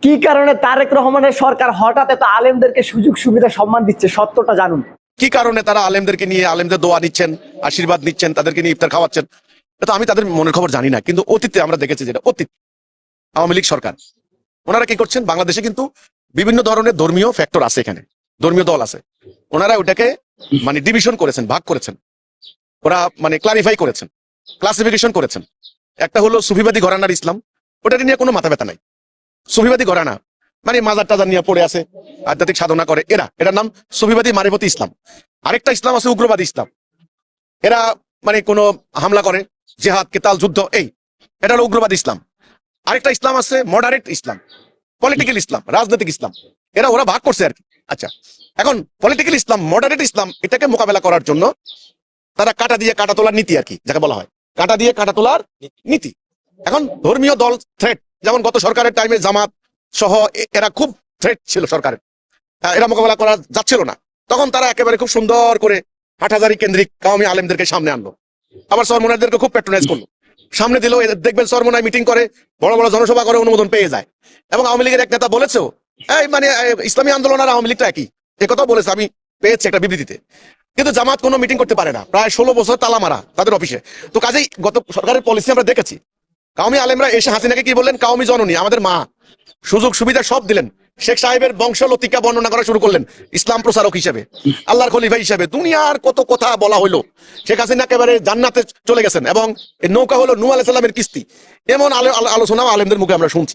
কি কারণে তারেক রহমানের সরকার হঠাৎ এত আলেমদেরকে সুযোগ সুবিধা সম্মান দিচ্ছে, সত্যটা জানুন। কি কারণে তারা আলেমদেরকে নিয়ে আলেমদের দোয়া নিচ্ছেন, আশীর্বাদ নিচ্ছেন, তাদেরকে নিয়ে ইফতার খাওয়াচ্ছেন, এটা আমি তাদের মনের খবর জানি না। কিন্তু অতীতে আমরা দেখেছি, যেটা অতীত আওয়ামী লীগ সরকার, ওনারা কি করছেন, বাংলাদেশে কিন্তু বিভিন্ন ধরনের ধর্মীয় ফ্যাক্টর আছে, এখানে ধর্মীয় দল আছে, ওনারা ওটাকে মানে ডিভিশন করেছেন, ভাগ করেছেন, ওরা মানে ক্লারিফাই করেছেন, ক্লাসিফিকেশন করেছেন। একটা হলো সুফিবাদী ঘরানার ইসলাম, ওটা নিয়ে কোনো মাথা ব্যথা নাই। সুফিবাদী ঘরানা মানে মাজার টাজার নিয়ে পড়ে আছে, আধ্যাত্মিক সাধনা করে, এটার নাম সুফিবাদী মারিফতি ইসলাম। আরেকটা ইসলাম আছে উগ্রবাদী ইসলাম, এরা মানে কোনো হামলা করে, জেহাদ কেতাল যুদ্ধ, এটা হলো উগ্রবাদী ইসলাম। আরেকটা ইসলাম আছে মডারেট ইসলাম, পলিটিক্যাল ইসলাম, রাজনৈতিক ইসলাম, ওরা ভাগ করছে আর কি। আচ্ছা, এখন পলিটিক্যাল ইসলাম, মডারেট ইসলাম, এটাকে মোকাবেলা করার জন্য তারা কাটা দিয়ে কাটা তোলার নীতি আর কি, যাকে বলা হয় কাটা দিয়ে কাটা তোলার নীতি। এখন ধর্মীয় দল থ্রেট, যেমন গত সরকারের টাইমে জামাত সহ এরা খুব থ্রেট ছিল সরকারের, এরা মোকাবেলা করা যাচ্ছিল না, তখন তারা একেবারে খুব সুন্দর করে হাটহাজারী কেন্দ্রিক কাওমি আলেমদেরকে সামনে আনলো, আবার সরমনাইদেরকে খুব প্যাট্রোনাইজ করলো, সামনে দিল। দেখবেন সরমনাই মিটিং করে, বড় বড় জনসভা করে, অনুমোদন পেয়ে যায়। এবং আওয়ামী লীগের এক নেতা বলেছেও, মানে ইসলামী আন্দোলন আর আওয়ামী লীগটা একই, একথাও বলেছে, আমি পেয়েছি একটা বিবৃতিতে। কিন্তু জামাত কোনো মিটিং করতে পারে না, প্রায় 16 বছর তালা মারা তাদের অফিসে। তো কাজেই গত সরকারের পলিসি আমরা দেখেছি, কাওমি আলেমরা এসে হাসিনাকে কি বললেন, কাওমি জননী, আমাদের মা, সুযোগ সুবিধা সব দিলেন। শেখ সাহেবের বংশলতিকা বর্ণনা করা শুরু করলেন ইসলাম প্রচারক হিসেবে, আল্লাহর খলিফা হিসেবে। দুনিয়ার কত কথা বলা হইলো। শেখ হাসিনা একেবারে জান্নাতে চলে গেছেন, এবং নৌকা হলো নূহ আলাইহিস সালামের কিস্তি, এমন আলোচনা আলেমদের মুখে আমরা শুনছি।